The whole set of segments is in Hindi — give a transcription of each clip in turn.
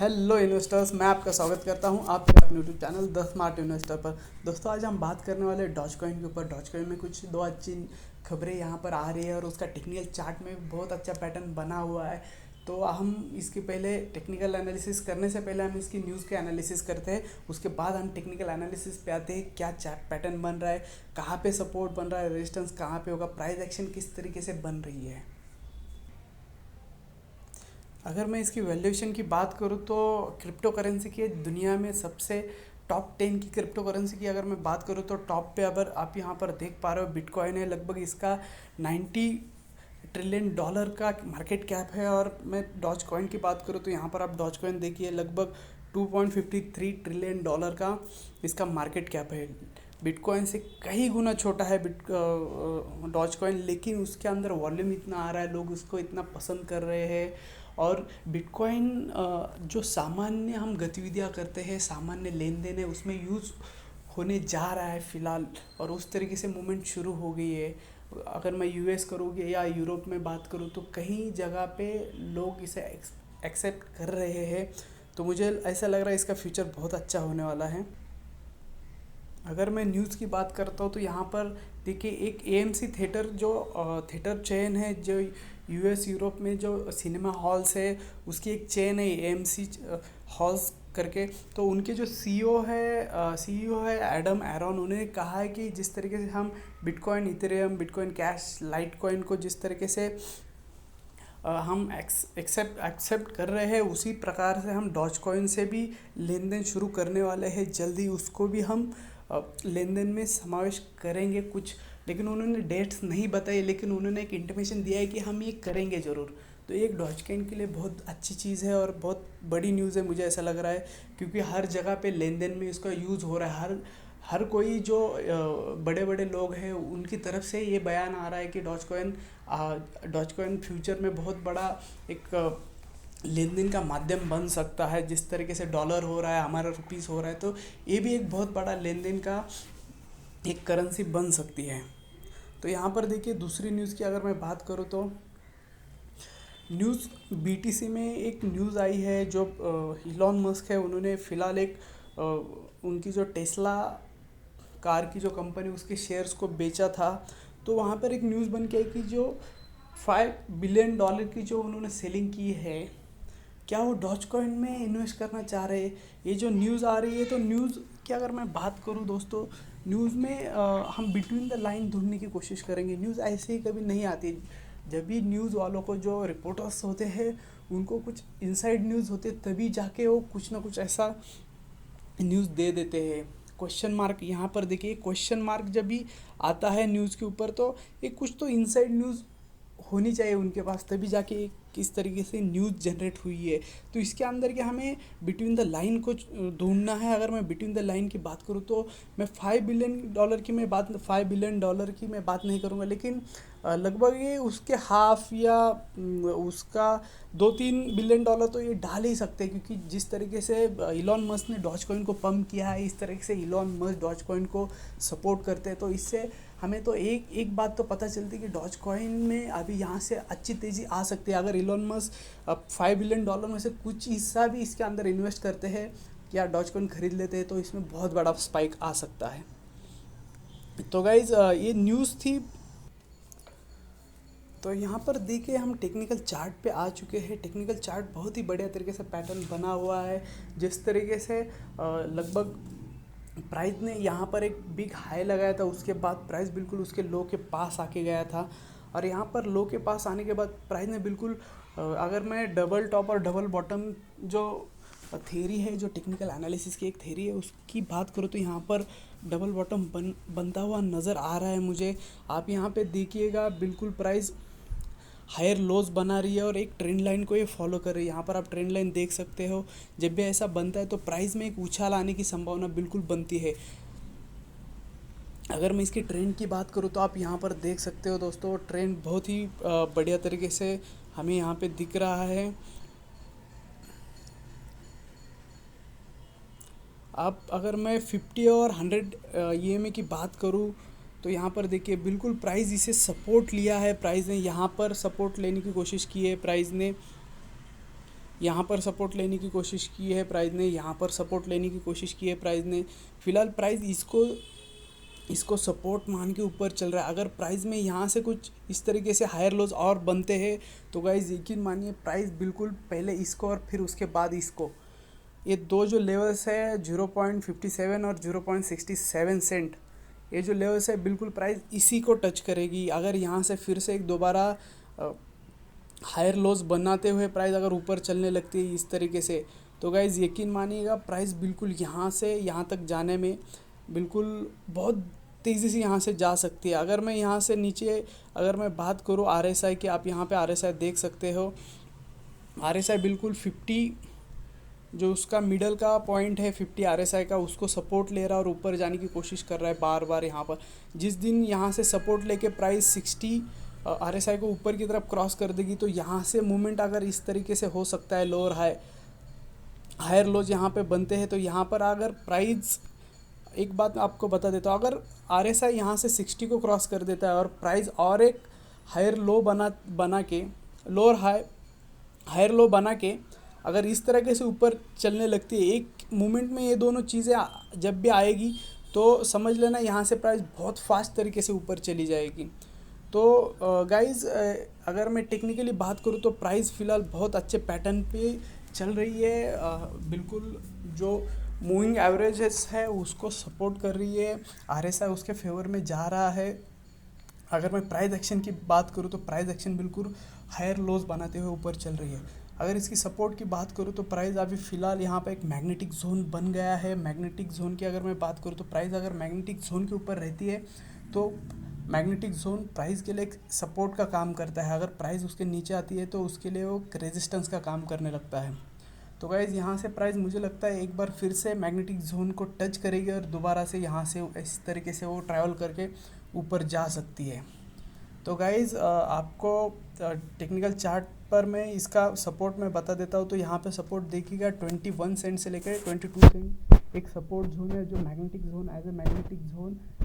हेलो इन्वेस्टर्स, मैं आपका स्वागत करता हूं आपके अपने YouTube channel the smart investor पर। दोस्तों, आज हम बात करने वाले डॉज कॉइन के ऊपर। डॉज कॉइन में कुछ दो अच्छी खबरें यहां पर आ रही है और उसका टेक्निकल चार्ट में बहुत अच्छा पैटर्न बना हुआ है। तो हम इसके पहले टेक्निकल एनालिसिस करने से पहले हम इसकी न्यूज़ के एनालिसिस करते हैं। उसके बाद हम टेक्निकल एनालिसिस पे आते हैं, क्या चार्ट पैटर्न बन रहा है, कहाँ पे सपोर्ट बन रहा है, रेजिस्टेंस कहाँ पे होगा, प्राइस एक्शन किस तरीके से बन रही है। अगर मैं इसकी वैल्यूएशन की बात करूँ तो क्रिप्टो करेंसी की दुनिया में सबसे टॉप 10 की क्रिप्टो करेंसी की अगर मैं बात करूँ तो टॉप पे अगर आप यहाँ पर देख पा रहे हो, बिटकॉइन है। लगभग इसका 90 ट्रिलियन डॉलर का मार्केट कैप है। और मैं डॉज कॉइन की बात करूँ तो यहाँ पर आप डॉज कॉइन देखिए, लगभग 2.53 ट्रिलियन डॉलर का इसका मार्केट कैप है। बिटकॉइन से कई गुना छोटा है डॉज कॉइन, लेकिन उसके अंदर वॉल्यूम इतना आ रहा है, लोग उसको इतना पसंद कर रहे हैं। और बिटकॉइन जो सामान्य हम गतिविधियां करते हैं, सामान्य लेन देन है, उसमें यूज़ होने जा रहा है फ़िलहाल। और उस तरीके से मूवमेंट शुरू हो गई है। अगर मैं यूएस करूँगी या यूरोप में बात करूँ तो कहीं जगह पे लोग इसे एक्सेप्ट कर रहे हैं। तो मुझे ऐसा लग रहा है इसका फ्यूचर बहुत अच्छा होने वाला है। अगर मैं न्यूज़ की बात करता हूँ तो यहाँ पर देखिए, एक एएमसी थिएटर जो थिएटर चेन है, जो यूएस यूरोप में जो सिनेमा हॉल्स है, उसकी एक चेन है एएमसी हॉल्स करके। तो उनके जो सीईओ है एडम एरन, उन्होंने कहा है कि जिस तरीके से हम bitcoin Ethereum, bitcoin cash, light coin को जिस तरीके से हम एक्सेप्ट कर रहे हैं, उसी प्रकार से हम डॉज कॉइन से भी लेन देन शुरू करने वाले हैं। जल्दी उसको भी हम लेन देन में समावेश करेंगे कुछ। लेकिन उन्होंने डेट्स नहीं बताई, लेकिन उन्होंने एक इंटीमेशन दिया है कि हम ये करेंगे ज़रूर। तो ये एक डॉज कॉइन के लिए बहुत अच्छी चीज़ है और बहुत बड़ी न्यूज़ है, मुझे ऐसा लग रहा है। क्योंकि हर जगह पे लेन देन में इसका यूज़ हो रहा है। हर हर कोई जो बड़े बड़े लोग हैं, उनकी तरफ से ये बयान आ रहा है कि डॉज कॉइन फ्यूचर में बहुत बड़ा एक लेन देन का माध्यम बन सकता है। जिस तरीके से डॉलर हो रहा है, हमारा रुपीस हो रहा है, तो ये भी एक बहुत बड़ा लेन देन का एक करेंसी बन सकती है। तो यहाँ पर देखिए, दूसरी न्यूज़ की अगर मैं बात करूँ तो न्यूज़ बीटीसी में एक न्यूज़ आई है। जो इलॉन मस्क है, उन्होंने फ़िलहाल एक उनकी जो टेस्ला कार की जो कंपनी, उसके शेयर्स को बेचा था। तो वहाँ पर एक न्यूज़ बन के आई कि जो $5 बिलियन की जो उन्होंने सेलिंग की है, क्या वो डॉज कॉइन में इन्वेस्ट करना चाह रहे हैं। ये जो न्यूज़ आ रही है, तो न्यूज़ की अगर मैं बात करूँ दोस्तों, न्यूज़ में हम बिटवीन द लाइन ढूंढने की कोशिश करेंगे। न्यूज़ ऐसे ही कभी नहीं आती। जब भी न्यूज़ वालों को, जो रिपोर्टर्स होते हैं, उनको कुछ इनसाइड न्यूज़ होते, तभी जाके वो कुछ ना कुछ ऐसा न्यूज़ दे देते हैं। क्वेश्चन मार्क यहाँ पर देखिए, क्वेश्चन मार्क जब भी आता है न्यूज़ के ऊपर, तो ये कुछ तो इनसाइड न्यूज़ होनी चाहिए उनके पास, तभी जाके किस तरीके से न्यूज़ जनरेट हुई है। तो इसके अंदर के हमें बिटवीन द लाइन को ढूंढना है। अगर मैं बिटवीन द लाइन की बात करूँ तो मैं $5 बिलियन की मैं बात नहीं करूँगा, लेकिन लगभग ये उसके हाफ या उसका $2-3 बिलियन तो ये डाल ही सकते हैं। क्योंकि जिस तरीके से इलॉन मस्क ने डॉज कॉइन को पंप किया है, इस तरीके से इलॉन मस्क डॉज कॉइन को सपोर्ट करते हैं। तो इससे हमें तो एक एक बात तो पता चलती है कि डॉज कॉइन में अभी यहाँ से अच्छी तेज़ी आ सकती है। अगर इलॉन मस्क अब $5 बिलियन में से कुछ हिस्सा भी इसके अंदर इन्वेस्ट करते हैं या डॉज कॉइन खरीद लेते हैं, तो इसमें बहुत बड़ा स्पाइक आ सकता है। तो गाइज़, ये न्यूज़ थी। तो यहाँ पर देखिए, हम टेक्निकल चार्ट पे आ चुके हैं। टेक्निकल चार्ट बहुत ही बढ़िया तरीके से पैटर्न बना हुआ है। जिस तरीके से लगभग प्राइस ने यहाँ पर एक बिग हाई लगाया था, उसके बाद प्राइस बिल्कुल उसके लो के पास आके गया था। और यहाँ पर लो के पास आने के बाद प्राइस ने बिल्कुल अगर मैं डबल टॉप और डबल बॉटम जो थेरी है, जो टेक्निकल एनालिसिस की एक थेरी है, उसकी बात करूँ तो यहाँ पर डबल बॉटम बनता हुआ नज़र आ रहा है मुझे। आप यहाँ पे देखिएगा, बिल्कुल प्राइस हायर लोज बना रही है और एक ट्रेंड लाइन को ये फॉलो कर रही है। यहाँ पर आप ट्रेंड लाइन देख सकते हो। जब भी ऐसा बनता है तो प्राइस में एक उछाल आने की संभावना बिल्कुल बनती है। अगर मैं इसकी ट्रेंड की बात करूँ तो आप यहाँ पर देख सकते हो दोस्तों, ट्रेंड बहुत ही बढ़िया तरीके से हमें यहाँ पे दिख रहा है। आप अगर मैं 50 और 100 ईएमए की बात करूँ तो यहाँ पर देखिए, बिल्कुल प्राइस इसे सपोर्ट लिया है। प्राइस ने यहाँ पर सपोर्ट लेने की कोशिश की है। प्राइस ने यहाँ पर सपोर्ट लेने की कोशिश की है प्राइस ने, यहाँ पर सपोर्ट लेने की कोशिश की है प्राइस ने। फिलहाल प्राइस इसको सपोर्ट मान के ऊपर चल रहा है। अगर प्राइस में यहाँ से कुछ इस तरीके से हायर लोज और बनते हैं तो गाइज यकीन मानिए प्राइस बिल्कुल पहले इसको और फिर उसके बाद इसको, ये दो जो लेवल्स है 0.57 और 0.67 सेंट, ये जो लेवल्स है बिल्कुल प्राइस इसी को टच करेगी। अगर यहाँ से फिर से एक दोबारा हायर लोज बनाते हुए प्राइस अगर ऊपर चलने लगती है इस तरीके से, तो गाइज यकीन मानिएगा प्राइस बिल्कुल यहाँ से यहाँ तक जाने में बिल्कुल बहुत तेज़ी से यहाँ से जा सकती है। अगर मैं यहाँ से नीचे अगर मैं बात करूँ RSI की, आप यहाँ पे RSI देख सकते हो। RSI बिल्कुल 50 जो उसका मिडल का पॉइंट है 50 RSI का, उसको सपोर्ट ले रहा है और ऊपर जाने की कोशिश कर रहा है बार बार। यहाँ पर जिस दिन यहाँ से सपोर्ट लेके प्राइस 60 RSI को ऊपर की तरफ क्रॉस कर देगी तो यहाँ से मूवमेंट अगर इस तरीके से हो सकता है, लोअर हायर लोज यहाँ पे बनते हैं। तो यहाँ पर अगर प्राइस, एक बात आपको बता देता हूँ, अगर RSI यहाँ से 60 को क्रॉस कर देता है और प्राइस और एक हायर लो बना के लोअर हायर लो बना के अगर इस तरीके से ऊपर चलने लगती है एक मोमेंट में, ये दोनों चीज़ें जब भी आएगी तो समझ लेना यहाँ से प्राइस बहुत फास्ट तरीके से ऊपर चली जाएगी। तो गाइज़ अगर मैं टेक्निकली बात करूँ तो प्राइस फ़िलहाल बहुत अच्छे पैटर्न पे चल रही है। बिल्कुल जो मूविंग एवरेजेस है उसको सपोर्ट कर रही है, RSI उसके फेवर में जा रहा है। अगर मैं प्राइस एक्शन की बात करूँ तो प्राइस एक्शन बिल्कुल हायर लोज बनाते हुए ऊपर चल रही है। अगर इसकी सपोर्ट की बात करूँ तो प्राइस अभी फ़िलहाल यहाँ पे एक मैग्नेटिक जोन बन गया है। मैग्नेटिक जोन की अगर मैं बात करूँ तो प्राइस अगर मैग्नेटिक जोन के ऊपर रहती है तो मैग्नेटिक जोन प्राइस के लिए एक सपोर्ट का काम करता है। अगर प्राइस उसके नीचे आती है तो उसके लिए वो रेजिस्टेंस का काम करने लगता है। तो गाइज़ यहाँ से प्राइस मुझे लगता है एक बार फिर से मैग्नेटिक जोन को टच करेगी और दोबारा से यहाँ से इस तरीके से वो ट्रैवल करके ऊपर जा सकती है। तो गाइज़ आपको टेक्निकल चार्ट पर मैं इसका सपोर्ट मैं बता देता हूँ। तो यहाँ पे सपोर्ट देखिएगा 21 सेंट से लेकर 22 सेंट एक सपोर्ट जोन है जो magnetic zone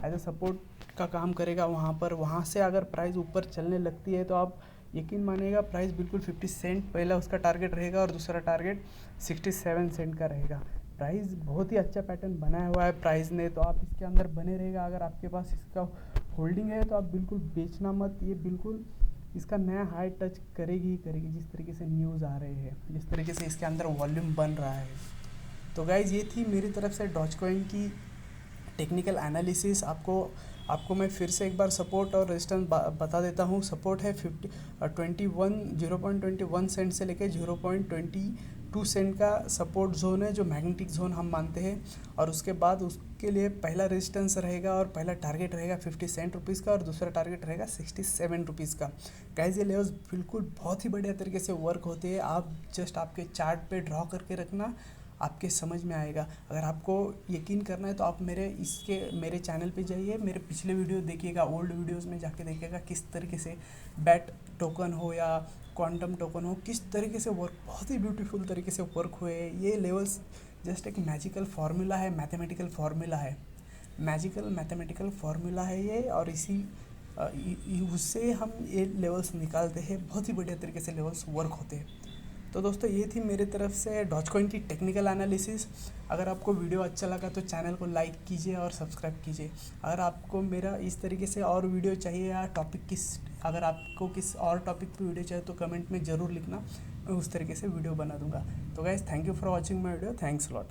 as a support का काम करेगा वहाँ पर। वहाँ से अगर प्राइस ऊपर चलने लगती है तो आप यकीन मानिएगा प्राइस बिल्कुल 50 सेंट पहला उसका टारगेट रहेगा और दूसरा टारगेट 67 सेंट का रहेगा। प्राइस बहुत ही अच्छा पैटर्न बनाया हुआ है प्राइस ने, तो आप इसके अंदर बने रहेगा। अगर आपके पास इसका होल्डिंग है तो आप बिल्कुल बेचना मत, ये बिल्कुल इसका नया हाई टच करेगी ही करेगी जिस तरीके से न्यूज़ आ रहे हैं, जिस तरीके से इसके अंदर वॉल्यूम बन रहा है। तो गाइज़ ये थी मेरी तरफ से डॉजकॉइन की टेक्निकल एनालिसिस। आपको मैं फिर से एक बार सपोर्ट और रेजिस्टेंस बता देता हूँ। सपोर्ट है 0.21 सेंट से लेकर 0.22 सेंट का सपोर्ट जोन है जो मैग्नेटिक जोन हम मानते हैं। और उसके बाद उसके लिए पहला रेजिस्टेंस रहेगा और पहला टारगेट रहेगा 50 सेंट रुपीज़ का और दूसरा टारगेट रहेगा 67 रुपीज़ का। गाइस ये लेवल्स बिल्कुल बहुत ही बढ़िया तरीके से वर्क होते हैं। आप जस्ट आपके चार्ट पे ड्रॉ करके रखना, आपके समझ में आएगा। अगर आपको यकीन करना है तो आप मेरे चैनल पे जाइए, मेरे पिछले वीडियो देखिएगा, ओल्ड वीडियोस में जाके देखिएगा किस तरीके से बैट टोकन हो या क्वांटम टोकन हो किस तरीके से बहुत ही ब्यूटीफुल तरीके से वर्क हुए। ये लेवल्स जस्ट एक मैजिकल फार्मूला है, मैथमेटिकल फार्मूला है ये, और उससे हम ये लेवल्स निकालते हैं। बहुत ही बढ़िया तरीके से लेवल्स वर्क होते हैं। तो दोस्तों ये थी मेरी तरफ से डॉजकॉइन की टेक्निकल एनालिसिस। अगर आपको वीडियो अच्छा लगा तो चैनल को लाइक कीजिए और सब्सक्राइब कीजिए। अगर आपको मेरा इस तरीके से और वीडियो चाहिए या अगर आपको किस और टॉपिक पे वीडियो चाहिए तो कमेंट में ज़रूर लिखना, मैं उस तरीके से वीडियो बना दूंगा। तो guys thank you for watching my video, thanks lot.